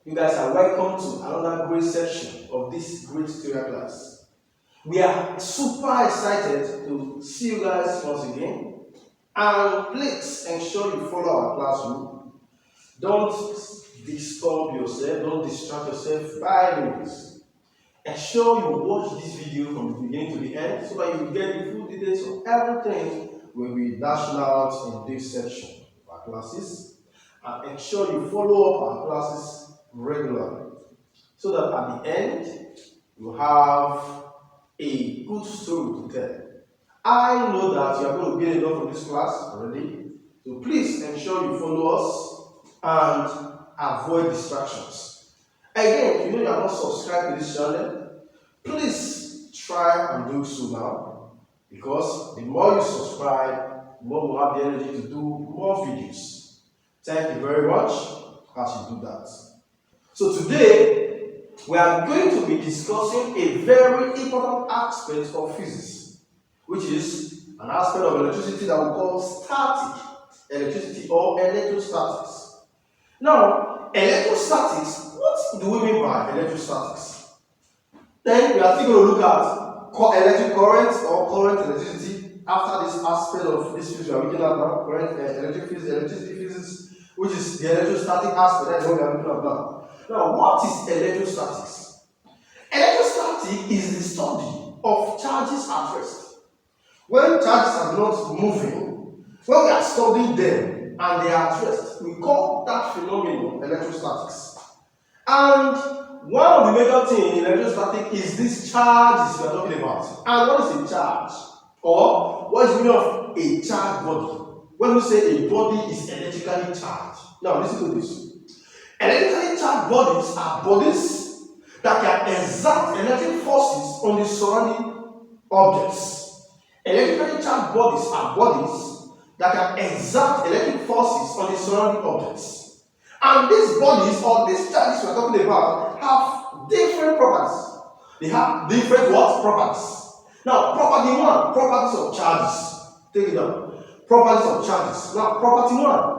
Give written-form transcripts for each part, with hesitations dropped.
You guys are welcome to another great section of this great tutorial class. We are super excited to see you guys once again. And please ensure you follow our classroom. Don't disturb yourself, don't distract yourself by any means. Ensure you watch this video from the beginning to the end so that you get the full details of everything we'll be dashing out in this section of our classes. And ensure you follow up our classes regularly so that at the end you have a good story to tell. I know that you are going to gain a lot from this class already, so please ensure you follow us and avoid distractions. Again, if you know you are not subscribed to this channel, please try and do so now, because the more you subscribe, the more we'll have the energy to do more videos. Thank you very much as you do that. So today, we are going to be discussing a very important aspect of physics, which is an aspect of electricity that we call static electricity or electrostatics. Now, electrostatics, what do we mean by electrostatics? Then we are still going to look at electric current or current electricity after this aspect of this physics we are looking at now, current electricity physics, which is the electrostatic aspect. That's what we are looking at now. Now, what is electrostatics? Electrostatic is the study of charges at rest. When charges are not moving, when we are studying them and they are at rest, we call that phenomenon electrostatics. And one of the major things in electrostatic is these charges we are talking about. And what is a charge? Or what is the meaning of a charged body? When we say a body is electrically charged. Now listen to this. Electrically charged bodies are bodies that can exert electric forces on the surrounding objects. Electrically charged bodies are bodies that can exert electric forces on the surrounding objects. And these bodies or these charges we are talking about have different properties. They have different what? Properties. Now, property one, properties of charges. Take it down. Properties of charges. Now, property one.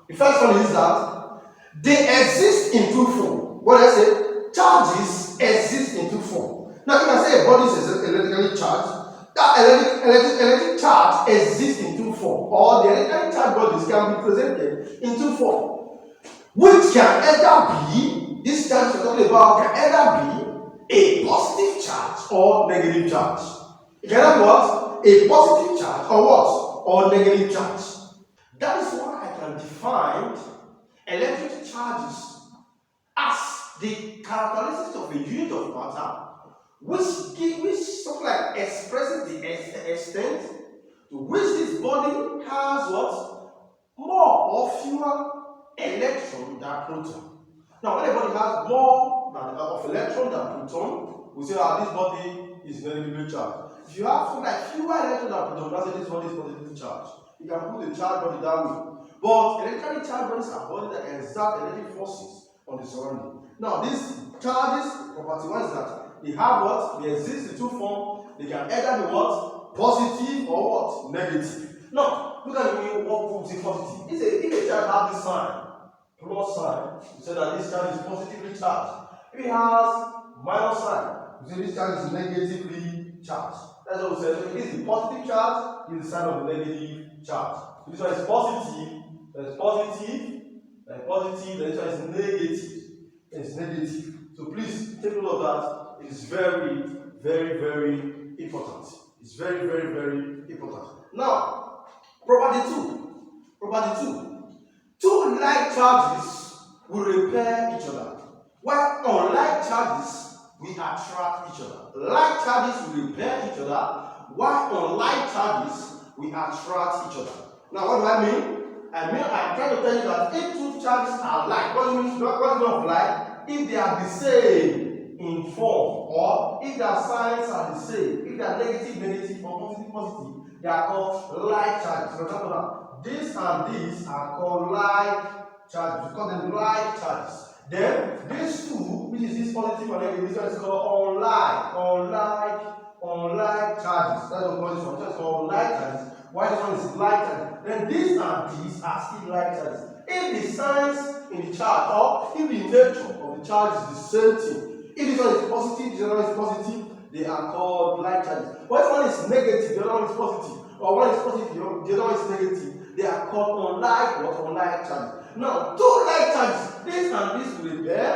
The first one is that they exist in two forms. What I say? Charges exist in two forms. Now, if I say a body is electrically charged, that electric charge exists in two forms. Or the electrically charged bodies can be presented in two forms, which can either be, this charge we're talking about can either be a positive charge or negative charge. It can have what? A positive charge or what? Or negative charge. That is why I can define electric charges as the characteristics of a unit of matter which something like expresses the extent to which this body has what? More or fewer electrons than proton. Now, when a body has more of electron than proton, we say this body is negatively charged. If you have something like fewer electrons than proton, that's why this body is positively charged. You can put the charged body that way. But electrically charged bodies are bodies that exert electric forces on the surrounding. Now, these charges, property one is that they have what? They exist in two forms. They can either be what? Positive or what? Negative. Now, look at me what proves it positive. If a charge has this sign, plus sign, we say that this charge is positively charged. If it has minus sign, we say this charge is negatively charged. That's what we say. So this is the positive charge, this is the sign of the negative charge. So this one is positive, that's positive, that's positive, then this one is negative. It's negative. So please take note of that. It is very, very, very important. It's very, very, very important. Now, property two. Two like charges will repel each other, while unlike charges will attract each other. Like charges will repel each other, while unlike charges will attract each other. Now, what do I mean? I'm trying to tell you that if two charges are like, what do you mean of like? If they are the same in form, or if their signs are the same, if they are negative, or positive, they are called like charges. For example, now, this and this are called like charges. We call them like charges. Then these two, which is this positive and negative, this one is called unlike charges. That's what we call this one. This one is called like charges. Why this one is like charges? Then these and these are still like charges. If the signs in the charge or if the nature of the charge is the same thing, if this one is positive, the other one is positive, they are called like charges. But if one is negative, the other one is positive, or one is positive, the other one is negative, they are called unlike what? Unlike charges. Now, two like charges, this and this will repair,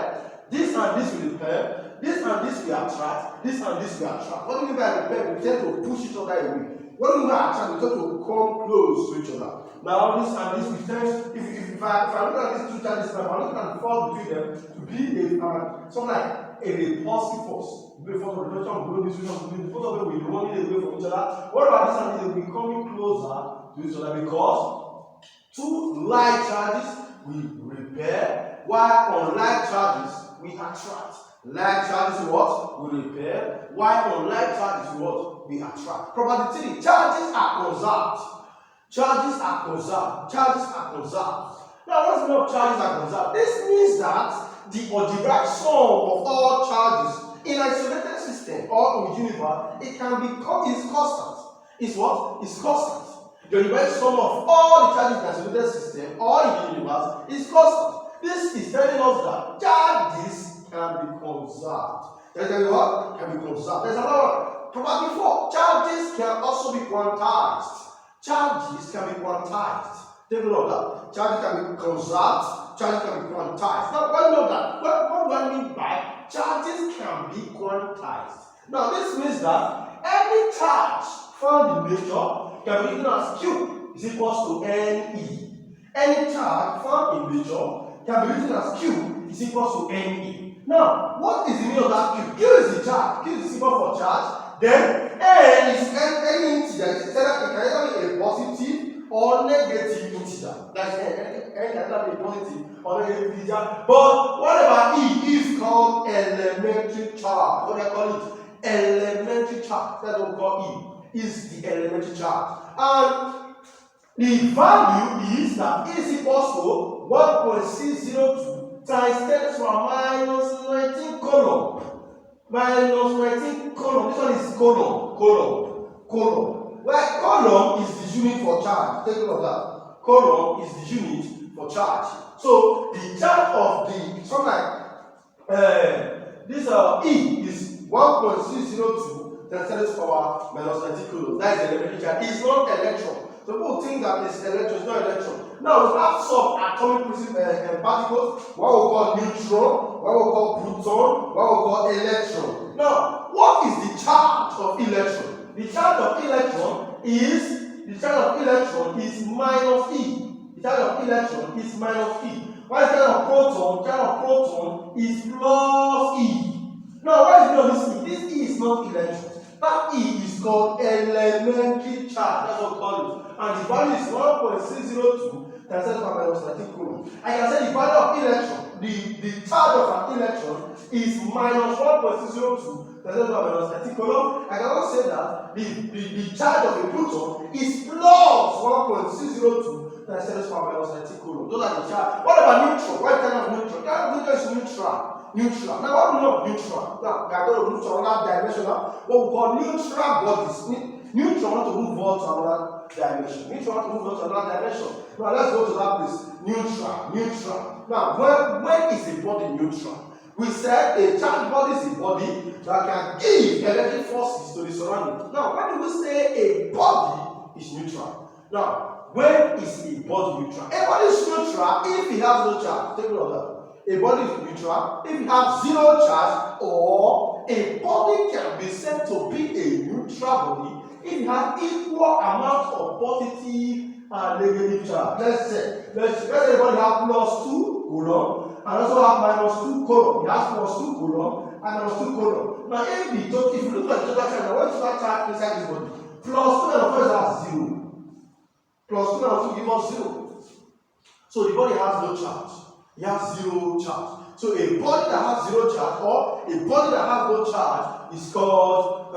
this and this will repair, this and this will attract, this and this will attract. What do you mean by repair? We tend to push each other away. What do you mean by attract? We tend to come close to each other. Now, this and this will tend, if I look at these two charges, if I look at the force between them to be something like a repulsive force. Before the repulsion will go this way, both of them will be running away from each other. What about this and this? They will be coming closer to each other because two like charges will repel, while unlike charges will attract. Like charges what? Will repel, while unlike charges what? Will attract. Property 3. Charges are conserved. Charges are conserved. Charges are conserved. Now, what's the meaning of charges are conserved? This means that the algebraic sum of all charges in an isolated system or in the universe, it can be is constant. Is what? Is constant. The algebraic sum of all the charges in an isolated system or in the universe is constant. This is telling us that charges can be conserved. There's what? Can be conserved. There's another one. Property 4. Charges can also be quantized. Charges can be quantized. Take a look at that. Charges can be conserved. Charges can be quantized. Now, what do you know that? What do I mean by charges can be quantized? Now, this means that any charge found in nature can be written as Q is equals to NE. Any charge found in nature can be written as Q is equals to NE. Now, what is the meaning of that Q? Q is the charge. Q is the symbol for charge. Then N is any integer. It can either be a positive or negative integer. That's N can either be a positive or negative integer. But whatever E is called elementary charge. What do I call it? Elementary charge. That's what we call E. Is the elementary charge. And the value is that E is equals to 1.602 times 10 to the power minus 19 coulomb. Minus 19 coulomb. This one is coulomb. Where coulomb is the unit for charge. Take a look at that. Coulomb is the unit for charge. So the charge of the something like this E is 1.602 times 10 to the power minus 19 coulomb. That is the elementary charge. It's not electron. So people think that it's electron. It's not electron. Now we have some atomic particles. What we call neutron. What we call proton. What we call electron. Now, what is the charge of electron? The charge of electron is minus E. The charge of electron is minus E. While the charge of proton is plus E. Now, what is the meaning of this E? This E is not electron. That E is called elementary charge. That's what we call it. And the value is 1.602 times 10 to the power minus 19 coulomb. I can say the value of electron, the charge of an electron is minus 1.602 times 10 to the power minus 19 coulomb. I can also say that the charge of a proton is plus 1.602 times 10 to the power minus 19 coulomb. Those are the charge. What about neutron? What kind of neutron? Neutron is neutral. Neutral. Now, what do we know of neutral? Now, we are going to move to another dimension now. What we call neutral bodies. Neutron want to move on to another dimension. Neutron want to move on to another dimension. Now, let's go to that place. Neutral. Now, when is a body neutral? We said a charged body is a body that can give electric forces to the surrounding. Now, when do we say a body is neutral? Now, when is a body neutral? A body is neutral if it has no charge. Take a look at that. A body is neutral if it has zero charge, or a body can be said to be a neutral body if it has equal amount of positive and negative charge. Let's say a body has plus 2 coulomb and also have minus 2 coulomb. It has plus 2 coulomb and minus 2 coulomb. Now, if you look at the total charge, what is the charge inside this body? Plus 2 and of course has 0. Plus 2 and 2 give us 0. So the body has no charge. It has 0 charge. So a body that has 0 charge or a body that has no charge is called a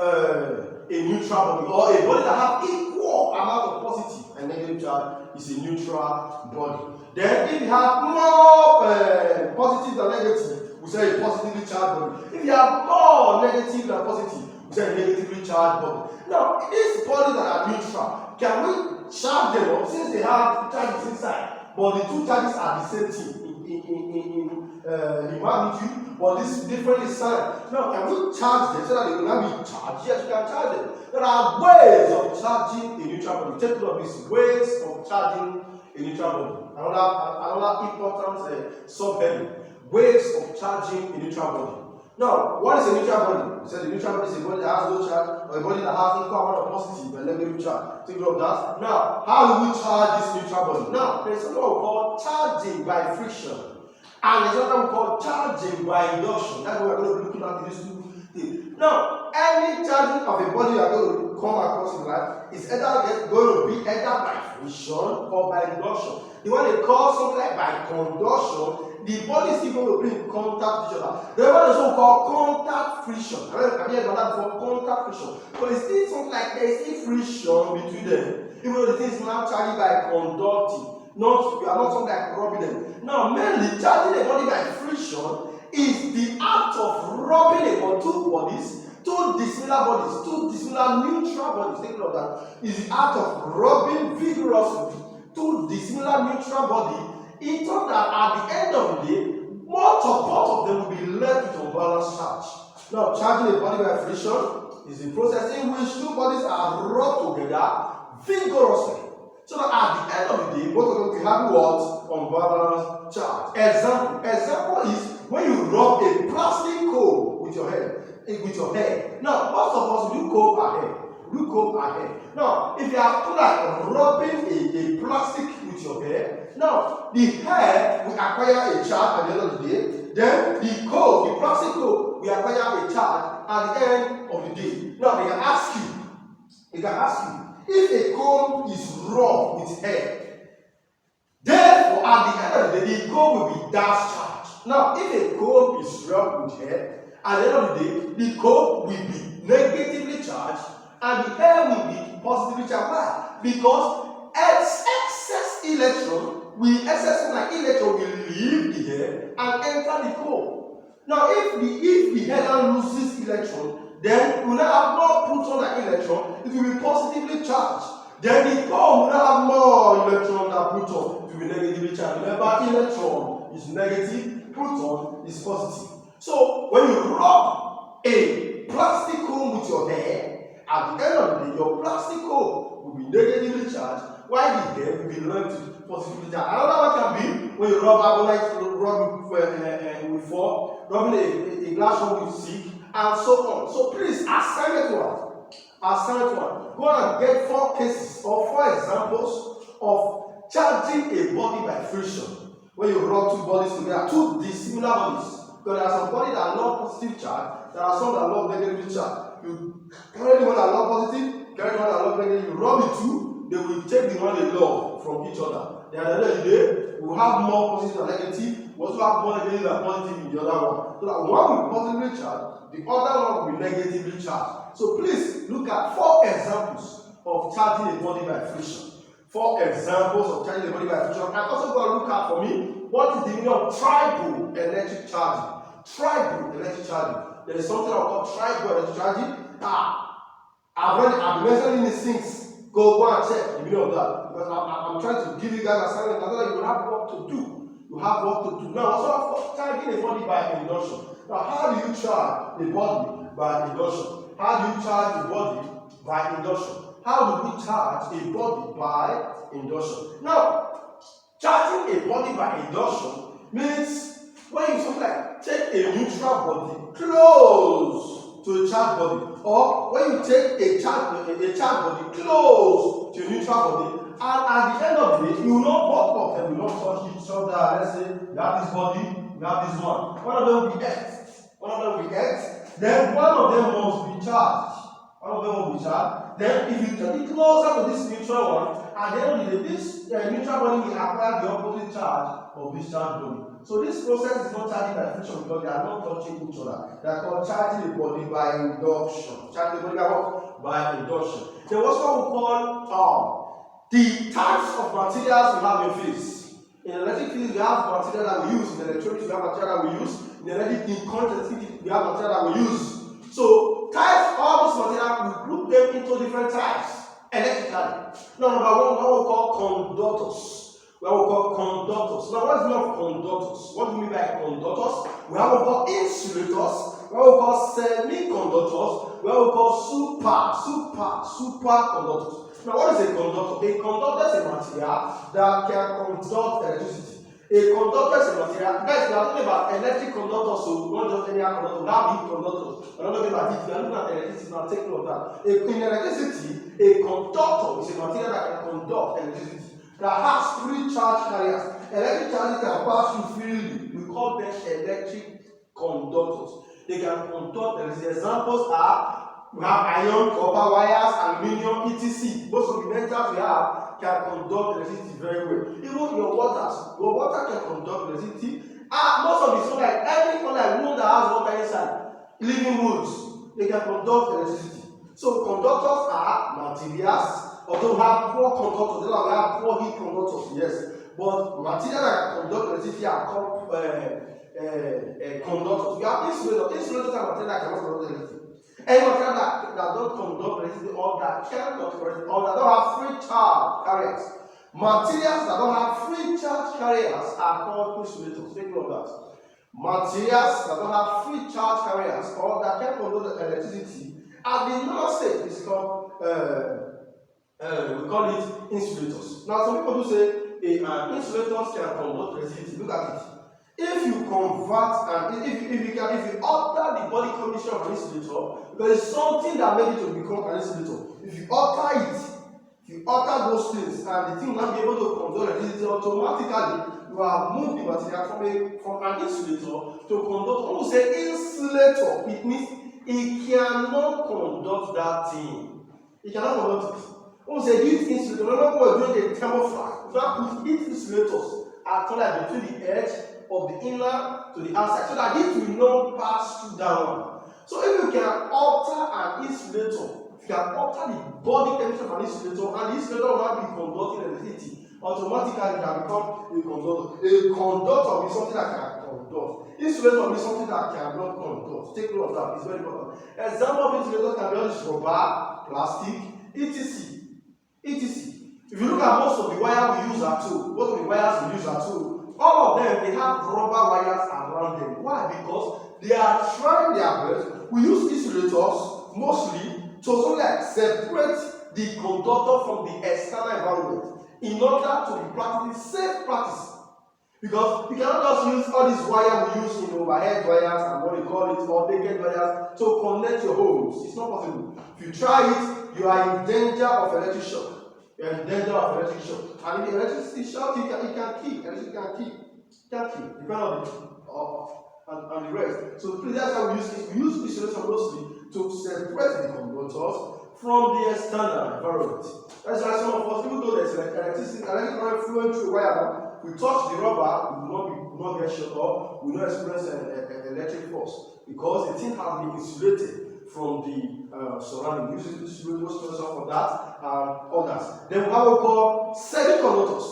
neutral body, or a body that has equal amount of positive and negative charge is a neutral body. Then if you have more positive than negative, we say a positively charged body. If you have more negative than positive, we say a negatively charged body. Now, these bodies that are neutral, can we charge them up since they have charges inside? but the two charges are the same thing in magnitude, but this differently signed. Now, can we charge them so that they will not be charged? Yes, we can charge them. There are ways of charging a neutral body. Take note of this: ways of charging a neutral body. Another important subheading: ways of charging a neutral body. Now, what is a neutral body? We said the neutral body is a body that has no charge, or a body that has equal amount of positive and negative charge. Take note of that. Now, how do we charge this neutral body? Now, there is something we call charging by friction, and there's something we call charging by induction. That's what we're going to be looking at in these two things. Now, any charging of a body you are going to come across in life is either going to be either by friction or by induction. The one they call something like by conduction, the body is still going to be in contact with each other. The one is also called contact friction. Have you heard about that before? Contact friction. But it's still something like there is still friction between them. Even though the thing is now charged by conducting. Not, you are not something like rubbing them. Now, mainly charging a body by friction is the act of rubbing about two bodies, two dissimilar neutral bodies. Take note of that. Is the act of rubbing vigorously two dissimilar neutral bodies. It thought that at the end of the day, both of them will be left with unbalanced charge. Now, charging a body by friction is the process in which two bodies are rubbed together vigorously. So that at the end of the day, both of them will have what? Unbalanced charge. Example is when you rub a plastic comb with your hair. Now, most of us do comb our hair. Now, if you are like rubbing a plastic with your hair, now the hair will acquire a charge at the end of the day. Then the plastic comb will acquire a charge at the end of the day. Now they can ask you, if a comb is rubbed with hair, therefore at the end of the day, the comb will be dash charged. Now, if a comb is rubbed with hair, at the end of the day, the comb will be negatively charged and the hair will be positively charged. Why? Because excess electron will leave the hair and enter the comb. Now, if the hair now loses electron, then we will not have more proton than electron, it will be positively charged. Then the comb will not have more electron than proton, it will be negatively charged. Remember, electron is negative, proton is positive. So, when you rub a plastic comb with your hair, at the end of the day, your plastic comb will be negatively charged, while the hair will be left positively charged. Another one can be when you rub rubbing a glass one with silk, and so on. So please, assignment one. Go and get 4 cases or 4 examples of charging a body by friction. When you rub two bodies together, two dissimilar bodies. Because there are some bodies that love positive charge, there are some that love negative charge. You carry the one that love positive, carry the one that love negative, you rub the two, they will take the one they love from each other. Then at the end of the day, we will have more positive and negative, we also have more negative and positive in the other one. So that one will be positively charged, the other one will be negatively charged. So please look at 4 examples of charging a body by friction. 4 examples of charging a body by friction. And also go and look at for me, what is the meaning of triple electric charging? There is something called triple electric charging. I've been mentioning these things. Go and check the meaning of that. Because I'm trying to give you guys assignment. I know you will have work to do. Now, also charging a body by induction. Now, how do you charge a body by induction? How do we charge a body by induction? Now, charging a body by induction means when you something like take a neutral body close to a charged body, or when you take a charged body close to a neutral body, and at the end of the day, you will not both of them will not touch each other. Let's say you have this body, you have this one. One of them will be X. Then one of them must be charged. Then if you take it closer to this neutral one, at the end of the day, this neutral body will acquire the opposite charge of this charged body. So this process is not charging by friction because they are not touching each other. They are called charging the body by induction. By induction. There was what we call the types of materials we have in physics. In electric physics, we have material that we use. In electronics, we have material that we use. In quantization, we have material that we use. So types, all these materials, we group them into different types electrically. Now, number one, what we call conductors. We have what we call conductors. Now, what is the meaning of conductors? What do we mean by conductors? We have what we call insulators. We have what we call semiconductors. We have what we call superconductors. Now, what is a conductor? A conductor is a material that can conduct electricity. A conductor is a material. Guys, we are talking about electric conductors, so not just any conductor. We have big conductors. We are not talking about it. We are looking at electricity. Now, take note of that. In electricity, a conductor is a material that can conduct electricity, that has free charge carriers. Electric charges can pass through freely. We call them electric conductors. They can conduct electricity. Examples are we have iron, copper wires, aluminium, etc. Most of the metals we have can conduct electricity very well. Even your water can conduct electricity. Most of the stuff like every like wood that has water inside, living woods, they can conduct electricity. So conductors are materials. Although we have poor conductors, we have poor heat conductors, yes. But materials that conduct electricity are called conductors. We have insulators. Insulators are materials that cannot conduct electricity. Any material that don't conduct electricity or that cannot conduct or that don't have free charge carriers. Materials that don't have free charge carriers are called insulators. Take note of that. Materials that don't have free charge carriers or that can conduct electricity at the lower state is called we call it insulators. Now, some people do say insulators can conduct electricity. Look at it. If you convert and if you alter the body condition of an insulator, there is something that makes it to become an insulator. If you alter it, if you alter those things, and the thing will not be able to conduct electricity automatically, you have moved the material from an insulator to conduct. When we say insulator, it means it cannot conduct that thing. It cannot conduct it. When we say heat insulator, remember when we were doing the thermoflash, we have put heat insulators at corner between the edge of the inner to the outside, so that heat will not pass through that one. So if you can alter an insulator, if you can alter the body temperature of an insulator, and the insulator will not be conducting electricity, automatically it can become a conductor. A conductor will be something that can conduct. Insulator will be something that cannot conduct. Take note of that, it's very important. Example of insulators can be all this rubber, plastic, etc. If you look at most of the wires we use at home, all of them, they have rubber wires around them. Why? Because they are trying their best. We use insulators mostly to like separate the conductor from the external environment in order to be practically safe practice. Because you cannot just use all these wires we use in overhead wires and what you call it, or naked wires to connect your homes. It's not possible. If you try it, you are in danger of electric shock. You are in danger of electric shock. And if the electricity shock, it can kill. Electricity can kill. It can kill. Depending on the rest. So please, that's how we use it. We use insulation mostly to separate the conductors from the external environment. That's why some of us, even though there's electricity, electric current flowing through wire, we touch the rubber, we will not get shocked or we will not experience an electric force because the thing has been insulated from the surrounding. We use insulators for that and others. Then we have what we call semiconductors.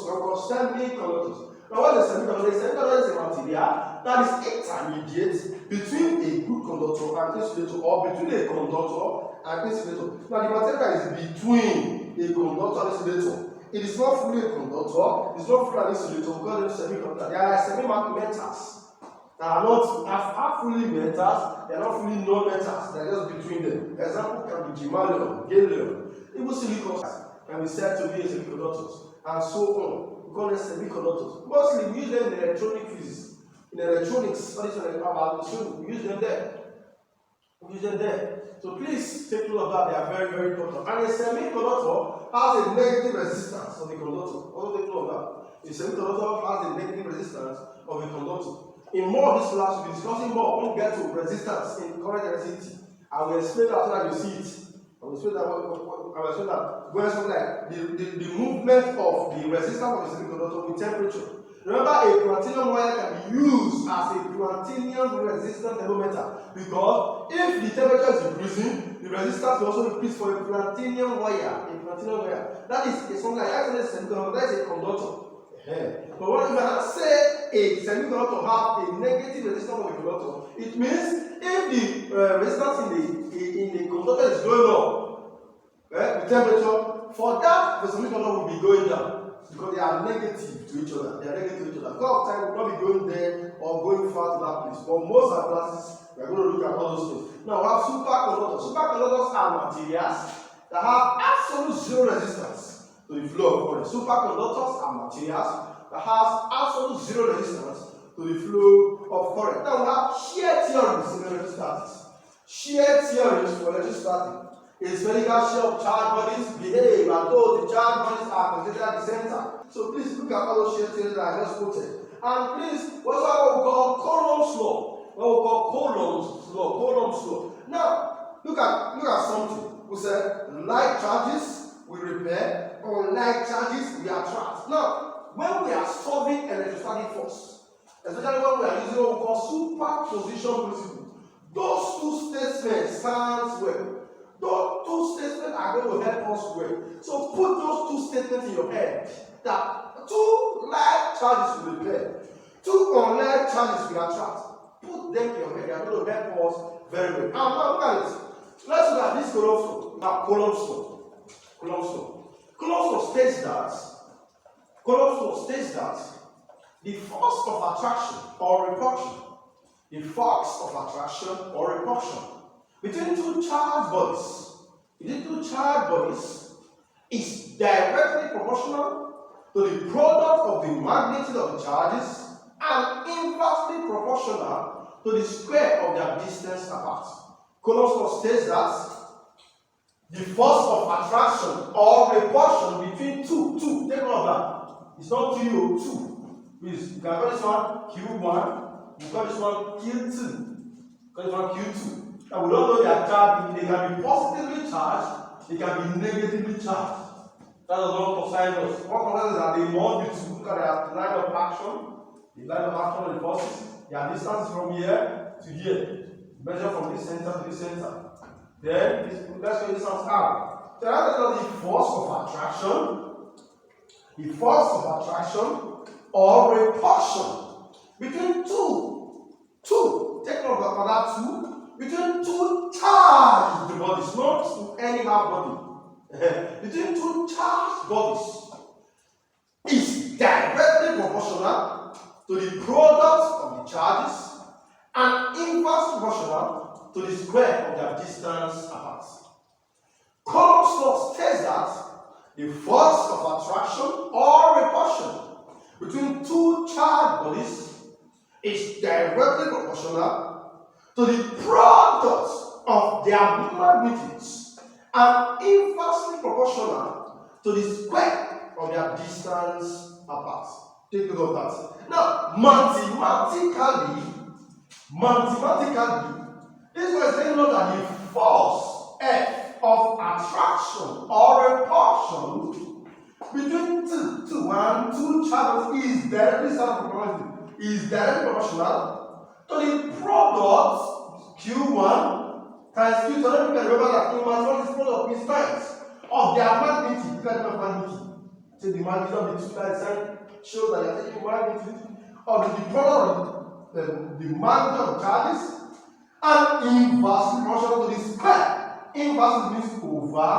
Now, what is a semiconductor? A semiconductor is a material that is intermediate between a good conductor and insulator, or between a conductor and insulator. Now, the material is between a conductor and insulator. It is not fully a conductor, it is not fully an insulator, we call them semiconductor. They are semi-metals that are not fully metals, they are not fully non-metals, they are just between them. Example can be germanium, gallium, even silicon can be said to be semiconductors, and so on. We call them semiconductors. Mostly we use them in electronic physics, in electronics, studies on electronics, we use them there. So please take note of that, they are very, very important. And a semiconductor has a negative resistance of the conductor. Also take note of that. A semiconductor has a negative resistance of the conductor. In more of this class, we'll be discussing more when we get to resistance in current electricity. I will explain that so that you see it. I will explain that when something like the movement of the resistance of the semiconductor with temperature. Remember, a platinum wire can be used as a platinum resistant thermometer because if the temperature is decreasing, the resistance will also increase for a platinum wire. That is something like that is a semiconductor, that is a conductor. But what if I say a semiconductor has a negative resistance of the conductor, it means if the resistance in the conductor is going up, the temperature for that the semiconductor will be going down. because they are negative to each other. They are negative to each other. Because of time, we'll not be going there or going far to that place. But most of our classes, we are going to look at all those things. Now, we have superconductors. Superconductors are materials that have absolute zero resistance to the flow of current. Superconductors are materials that have absolute zero resistance to the flow of current. Now, we have shear theories in electrostatics. Shear theories for electrostatics is spherical shear of charged bodies behave as though the charged bodies are considered at the center. So please look at all those shear theories that I just quoted. And please, what's what we call Coulomb's law? What we call Coulomb's law. Coulomb's law. Now, look at something. We said like charges we repel, or like charges we attract. Now, when we are solving electrostatic force, especially when we are using what we call superposition principle, those two statements stand well. Those two statements are going to help us well. So put those two statements in your head. That two like charges will repel, two unlike charges will attract. Put them in your head. They are going to help us very well. Now look at it. Let's look at this Coulomb's law. Now Coulomb's law. Coulomb's law states that the force of attraction or repulsion, between two charged bodies is directly proportional to the product of the magnitude of the charges and inversely proportional to the square of their distance apart. Coulomb's law states that the force of attraction or repulsion between two, take note of that. It's not 2, 2. Please, you can call this one Q1, you call this one Q2, call this one Q2. And we don't know their charge. They can be positively charged, they can be negatively charged. That does not concern us. What concerns us is that they want you to look at the line of action, of the forces, their distance from here to here. Measure from this center to this center. Then let's go this out. So that is the force of attraction or repulsion between two. Take note of that two. Between two charged bodies, not any half body. Between two charged bodies is directly proportional to the product of the charges and inversely proportional to the square of their distance apart. Coulomb's law states that the force of attraction or repulsion between two charged bodies is directly proportional to the product of their magnitudes and inversely proportional to the square of their distance apart. Take note of that. Now, mathematically, this was saying that the force F of attraction or repulsion between two charges is directly proportional to the product Q1 times Q2. Let me remember that Q1 is product means times of their magnitude. Look at the magnitude. So the magnitude of the two times shows that you are taking magnitude of the product of the magnitude of charges and inversely proportional to the square. Inversely means over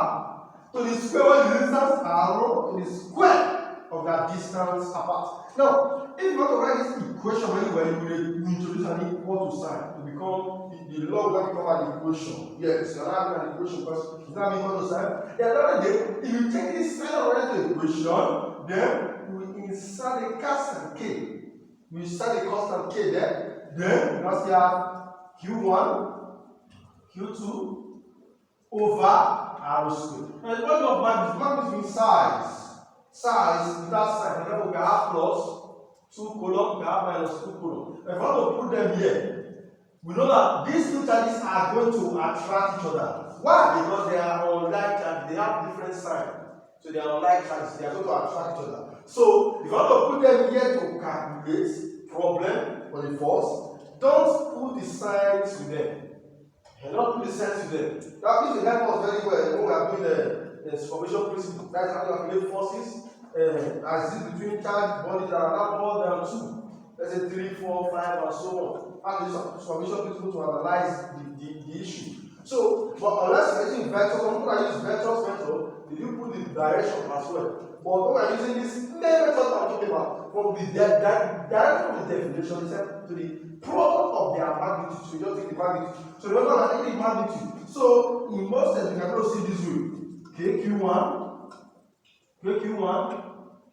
to the square of the distance arrow to the square of that distance apart. Now, if you want to write this equation very well, you will introduce an equal to sign to become the log when you come at the equation. Yes, you are not having an equation because it's not equal to sign. The other day, if you take this sign already to the equation, then you will insert a constant k. You insert a constant k there, then you must have Q1, Q2 over R squared. Now the point of magnitude means size. Size without sign. For example, we have plus 2 Coulomb, we have minus 2 Coulomb. If I want to put them here, we know that these two charges are going to attract each other. Why? Because they are unlike charges. They have different signs. So they are unlike charges. They are going to attract each other. So if you want to put them here to calculate problem for the force, don't put the signs with them. And don't put the signs with them. That means will help us very well when we are doing the superposition principle. That's how you calculate forces as is between charged bodies that are not more than 2. Let's say 3, 4, 5, and so on. How to use superposition principle to analyze the issue. So, but unless you're using vectors, some people are using vectors method, they do put the direction as well. But when we're using this main method I'm talking about. From the directly from the definition to the product of their magnitude. So you just take the magnitude. So remember that any magnitude. So in most sense, we can also see this way. Okay, Q1,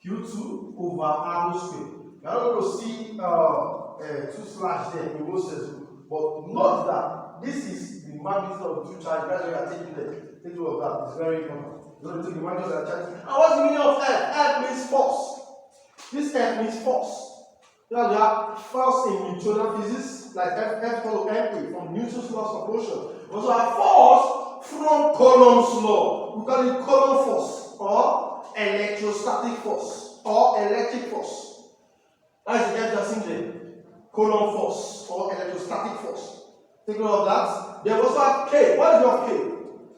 Q2 over R square. You are not going to see 2 slash there in most sense. But note that this is the magnitude of the 2 charges. That's why you are taking there. Take note of that. It's very important. You're going to take the magnitude of the charges. And what's the meaning of F? F means force. This F means force. Now you have force in Newtonian physics, like F follow MA from Newton's laws of motion. We also have force from Coulomb's law. We call it Coulomb force or electrostatic force or electric force. That is the F that's in there. Coulomb force or electrostatic force. Take note of that. Then we also have K. What is your K?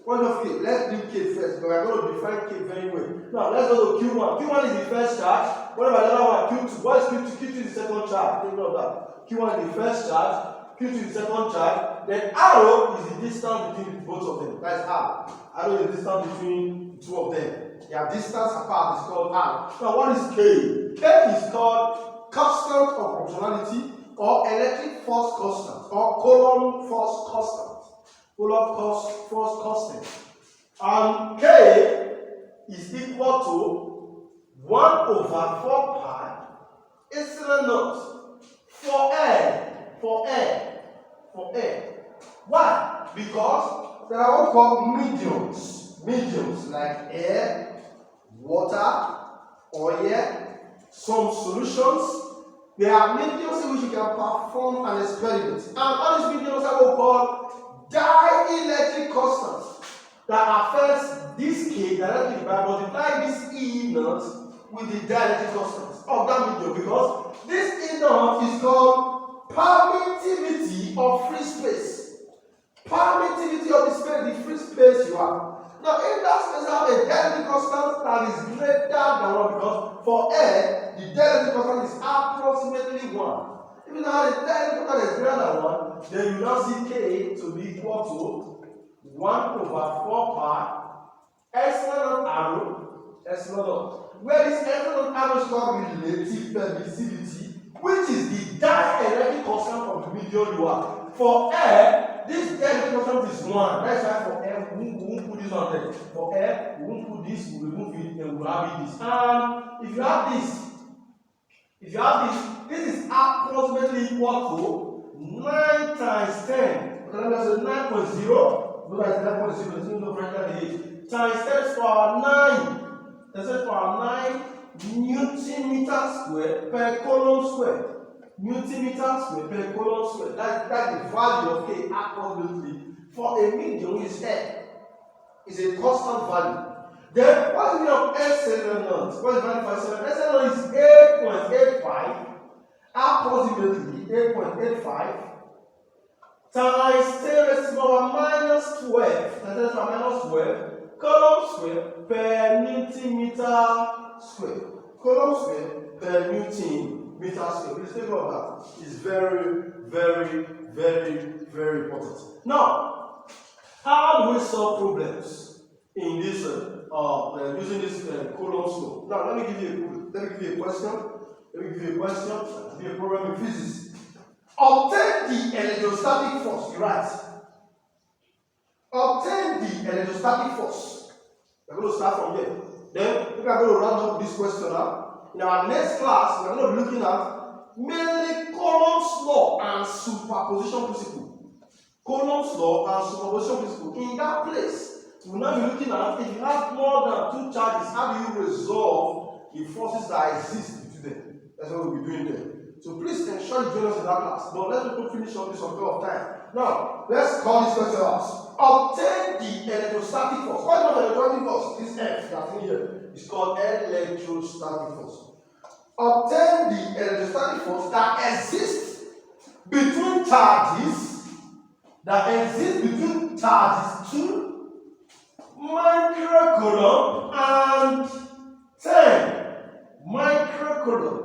What is your K? Let's do K first, but we are going to define K very well. Now let's go to Q1. Q1 is the first charge. What about the other one? Q2. What is Q2? Q2 is the second charge. Take note of that. Q1 is the first charge. Q2 is the second charge. Then arrow is the distance between both of them. That's R. Arrow is the distance between the two of them. Their distance apart is called R. Now what is K? K is called constant of proportionality or electric force constant or Coulomb force constant. Coulomb force constant. And K is equal to 1 over 4 pi epsilon naught for air. Why? Because there are what we call mediums like air, water, oil, some solutions. There are mediums in which you can perform an experiment. And all these mediums are what we call dielectric constants that affects this K directly by multiplying this E naught with the dielectric constants of that medium, because this E naught is called permittivity of free space. Permittivity of the free space you have. Now, if that space have a dielectric constant that is greater than 1, because for air, the dielectric constant is approximately 1. If you now have a dielectric constant that is greater than 1, then you now see K to be equal to 1 over 4 pi epsilon arrow, epsilon naught. Where this epsilon arrow is called relative permittivity, which is the dielectric constant of the medium you have. For air, this dielectric constant is 1. That's why for air, we won't put this on there. For air, we won't put this, we remove it, and we'll have this. And if you have this, this is approximately equal to 9 times 10. Okay, let's say 9.0. Look at 9.0, it's no greater than 8. Times 10 to the power 9. 10 to the power 9 Newton meter square per Coulomb square. Newton meter square per Coulomb square. That's the value of K approximately for a medium is air. It's a constant value. Then what is the meaning of epsilon naught? What is the value for epsilon? Epsilon is 8.85, approximately 8.85 times 10 raised to the power minus 12. 10 raised to the power minus 12 Coulomb square per Newton meter square. Coulomb square per Newton meter square. Please take note of that. It's very, very, very, very important. Now, how do we solve problems in this using this Coulomb's law? Now, let me give you a question. Let me give you a question. I'll give you a problem in physics. Obtain the electrostatic force. You write. Obtain the electrostatic force. We're going to start from here. Then we are going to round up this question now. In our next class, we are going to be looking at mainly Coulomb's law and superposition principle. Coulomb's law and superposition principle. In that place, we will now be looking at if you have more than 2 charges, how do you resolve the forces that exist between them? That's what we'll be doing there. So please ensure you join us in that class. But let's finish up this on top of time. Now, let's call this question out. Obtain the electrostatic force. What is not electrostatic force? This F that's in here is called electrostatic force. Obtain the electrostatic force that exists between charges. To microcoulomb and 10 microcoulomb.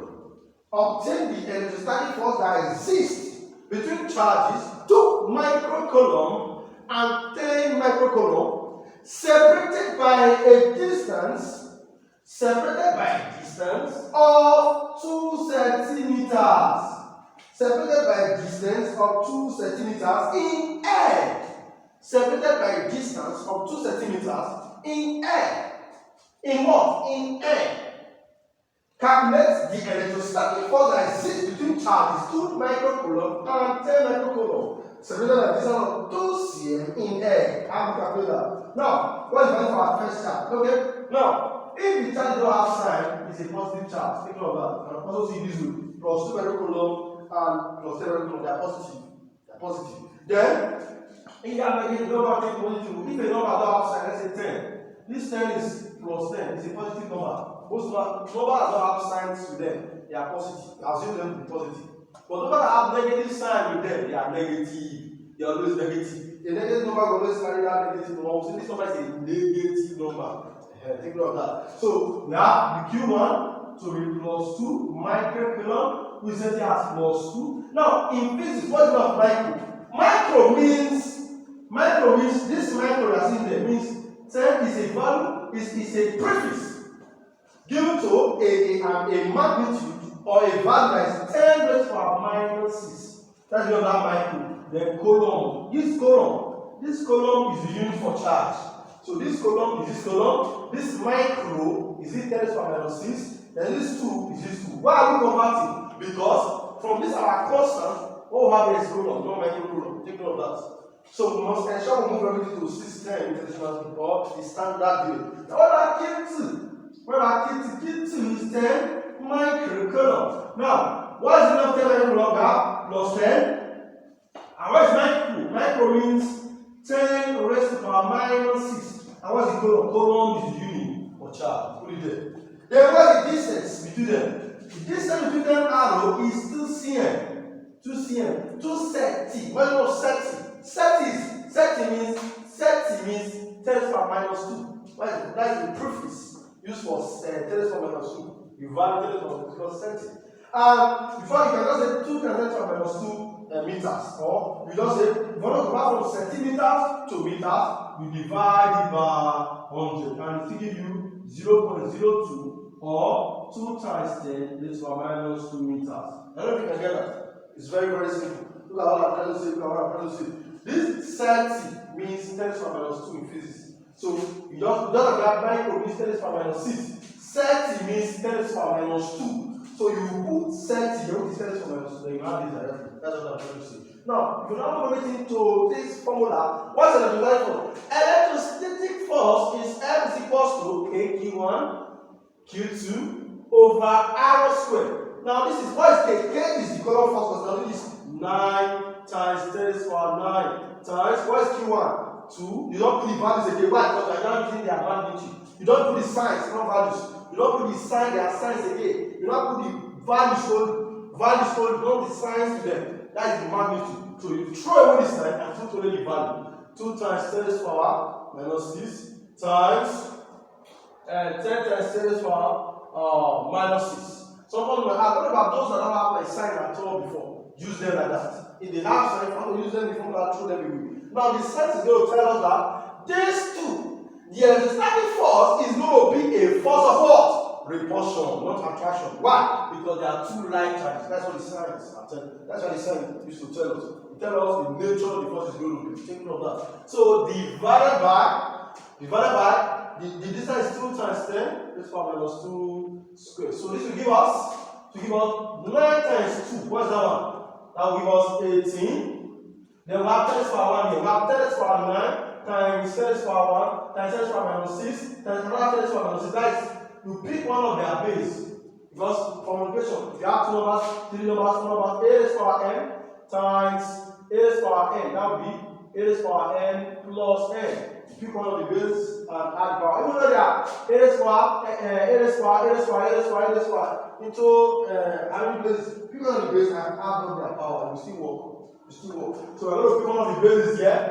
Obtain the electrostatic force that exists between charges 2 microcoulomb and 10 microcoulomb separated by a distance distance of 2 centimeters. Separated by a distance of 2 centimeters in air. Separated by a distance of 2 centimeters in air. In what? In air. Calculate the electrostatic force that exists between charges 2 microcoulomb and 10 microcoulomb. Separated by a distance of 2 cm in air. How do you calculate that? Now, what is the value for our first charge? Okay? Now, if the charge don't have sign, it's a positive charge. Take note of that. And also see this way. Plus 2 microcoulomb and plus 10 microcoulomb. They are positive. They are positive. Then, if you are making the number take positive, if a number don't have sign, let's say 10. This 10 is plus 10. It's a positive number. Most numbers don't have signs with them. They are positive. Assume them to be positive. But numbers that have negative sign with them, they are negative. They are always negative. A negative number will always carry that negative number. So this number is a negative number. Take note of that. So we have the Q1 to be plus 2 microcoulomb. We set it as plus 2. Now in physics, what is of micro? Micro means this micro that's in there means 10 is a value, is a prefix given to a magnitude or a value that is 10 raised to the power minus 6. That's the other micro. Then coulomb. This coulomb is the unit for charge. So this coulomb is this coulomb. This micro is it 10 raised to the power minus 6. Then this 2 is this 2. Why are we converting? Because from this our constant, what we have is coulomb, not microcoulomb. Take note of that. So we must ensure we move everything to 610 international or the standard unit. Now what about K2? K2 is 10 microcoulomb. Now, what is the number 10 microcoulomb? Plus 10. And what is micro? Micro means 10 raised to the power minus 6. And what is the coulomb? Coulomb is the unit for charge. Put it there. Then what is the distance between them? The distance between them arrow is 2 cm. 2 cm. 2 centi. What is 30? 30 means 10 to the power minus 2. That is the prefix used for 10 to the power minus 2. You value 10 to the power minus 30. Before you can just say 2 10 to the power minus 2 meters. Or you just say, if you want to convert from centimeters to meters, you divide it by 100. And it will give you 0.02 or 2 times 10 to the power minus 2 meters. I don't know if you can get that. It's very, very simple. Look at what I'm trying to say. Look at what I'm trying to say. This 30 means 10 to the power minus 2 in physics. So you just have micro means 10 to the power minus 6. 30 means 10 to the power minus 2. So you put 30, you put 10 to the power minus 2, then you have this directly. That's what I'm trying to say. Now, if you now move everything to this formula, what's the electrostatic force? Electrostatic force is F is equals to Q1, Q2 over R squared. Now this is what is K? K is the Coulomb force, because now this is 9 times 10 to the power 9 times what is Q1? 2. You don't put the values again. Why? Because you are now using their magnitude. You don't put the signs, not values. You don't put the sign, their signs again. You don't put the values hold, not the signs to them. That is the magnitude. So you throw away the sign and put only the value. 2 times 10 to the power minus 6 times 10 times 10 to the power minus 6. Someone will ask, what about those that don't have a sign at all before? Use them like that. If they have sign, if you want to use them before that, throw them away. Now the sign is going to tell us that these two, the electrostatic force is going to be a force of what? Repulsion, not attraction. Why? Because there are two like charges. That's what the signs are telling. That's what the sign used to tell us. It tells us the nature of the force is going to be. Take note of that. So divided by the distance is 2 times 10, this power minus 2 squared. So this will give us 9 times 2. What is that one? That will give us 18. Then we have 10 to the power 1 here. We have 10 to the power 9 times 10 to the power 1 times 10 to the power minus 6 times another 10 to the power minus 6. That is, you pick one of their base. Because for multiplication, if you have 2 numbers, 3 numbers, 4 numbers, a to the power n times a to the power n. That would be a to the power n plus n. Pick one of the bases and add power. Even though they are a to the power into how many bases? Pick one of the bases and add up their power. You still work. So we're going to pick one of the bases here.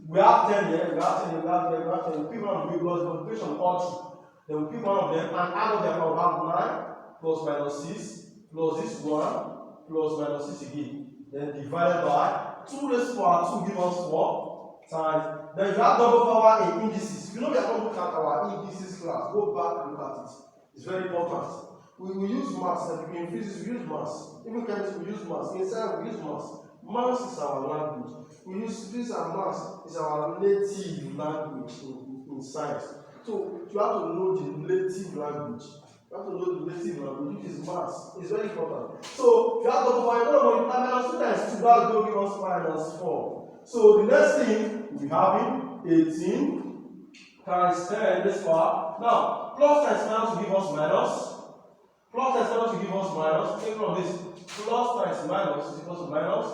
We have 10 here. We have 10 here. We have 10. We pick one of the bases because multiplication all true. Then we pick one of them and add up their power. We have 9 plus minus 6 plus this 1 plus minus 6 again. Then divided by 2 raised to the power 2 give us 4 times. Then if you have double power in indices, you know we are going to look at our indices class. Go back and look at it. It's very important. We use mass, and in physics we use mass. Even chemistry we use mass. In science we use mass. Mass is our language. We use this, and mass is our native language in science. So you have to know the native language. You have to know the native language, which is mass. It's very important. So you have to find minus 2 times 2, that will give us minus 4. So the next thing we have 18 times 10 this far. Now plus times minus will give us minus. Plus times minus will give us minus. Take note of this. Plus times minus is equal to minus.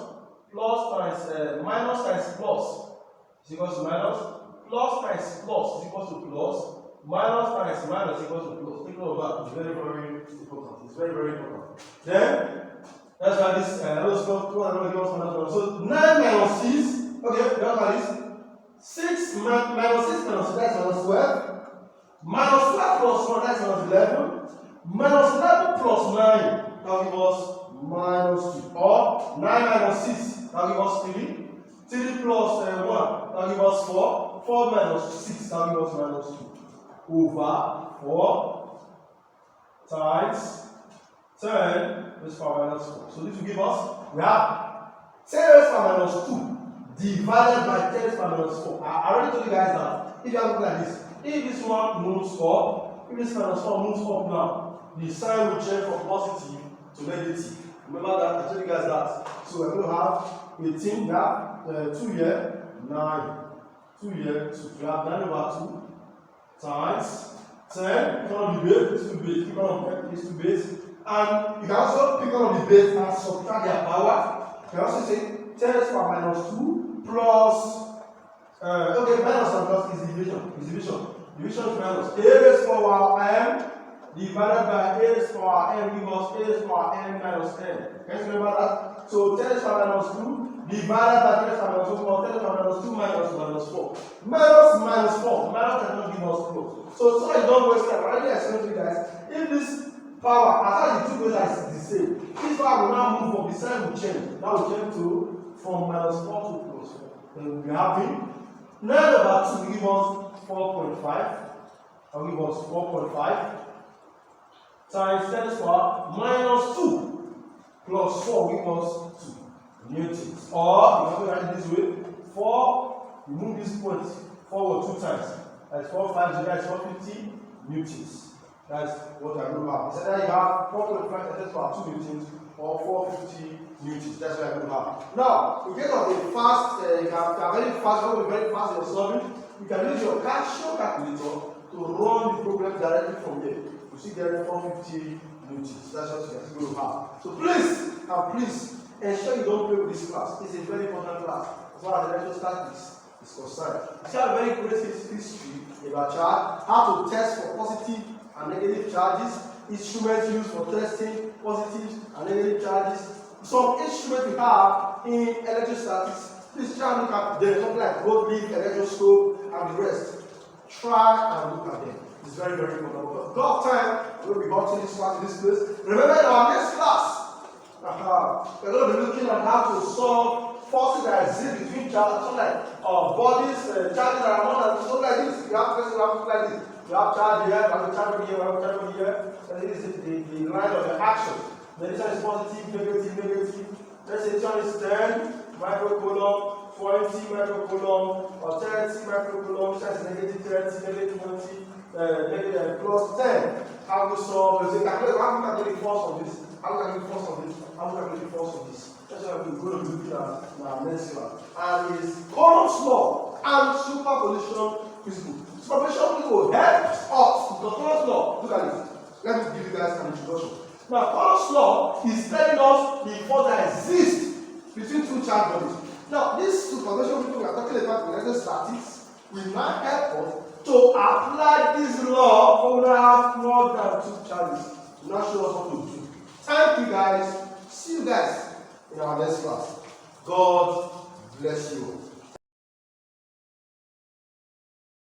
Plus times minus times plus is equal to minus. Plus times plus is equal to plus. Minus times minus is equal to plus. Take note of that. It's very, very important. It's very, very important. Then that's why this those give us minus 1. So 9 minus 6. Okay, that's why this 6 minus 6 minus 6, that's minus 12. Minus 12 plus 1, that's minus 11. Minus 11 plus 9, that will give us minus 2. Or 9 minus 6, that will give us 3. 3 plus 1, that will give us 4. 4 minus 6, that will give us minus 2. Over 4 times 10 raised to power minus 4. So this will give us, we have 10 raised to power minus 2 divided by 10 raised to power minus 4. I already told you guys that if you have look like this, if this one moves up, if this minus 4 moves up now, the sign will change from positive to negative. Remember that? I told you guys that. So we're going to have 18, we have 2 here, 9. 2 here, 2. We have 9 over 2 times 10. Pick on the base, this 2 base. Pick on this 2 base. And you can also pick on the base and subtract their power. You can also say 10 raised to power minus 2 plus. Okay, minus and plus is division. Division is minus. A raised to power m divided by a raised to power m gives us a raised to power m minus n. Can you remember that? So 10 raised to power minus 2 divided by 10 raised to power minus 2 plus 10 raised to power minus 2 minus 4. Minus 4. Minus cannot give us close. So you don't waste time. I already explained to you guys. If this power, as far as the 2 base is the same, this power will now move up, the sign will change. That will change to from minus 4 to plus 4. Then we have 9 over 2 will give us 4.5. That will give us 4.5 times 10 to the power minus 2 plus 4 will give us 2 newtons. Or you have to write it this way: 4, you move this point forward 2 times. That's 4, 5, 0, that's 450 newtons. That's what I know about. So then you have 4.5 times 10 to the power 2 newtons or 450 newtons. That's what I know about. Now, in case of a fast, you are very fast in solving, you can use your calculator to run the problem directly from there. You see there 450 newtons. That's what you can have. So please ensure you don't play with this class. It's a very important class. As far as electrostatics is concerned. It's a very great history about charge, how to test for positive and negative charges, instruments used for testing positive and negative charges. Some instruments we have in electrostatics. Please try and look at them. Something like Goldleaf, electroscope, and the rest. Try and look at them. It's very, very important. Because God time, we'll be watching this class in this place. Remember in our next class, we're going to be looking at how to solve forces that exist between charges, something like bodies, charges that are on and something like this. You have questions like this. You have charge here, you have charge over here, you have charge over here. And this is the line of the action. Then this one is positive, negative. Let's say this one is 10 microcoulomb, 20 microcoulomb, or 30 microcoulomb. This one is negative 30, negative 20, negative plus 10. How we solve? How we calculate the force of this? How we calculate the force of this? How we calculate the force of this? That's what we're going to be looking at in our next one. And it's Coulomb's law and superposition principle. Superposition principle helps us because Coulomb's law. Look at this. Let me give you guys an introduction. Now, Coulomb's law is telling us the force that exists between 2 charge bodies. Now, this superposition principle we are talking about in electrostatics will now help us to apply this law when we have more than 2 charges. It will now show us what to do. Thank you guys. See you guys in our next class. God bless you.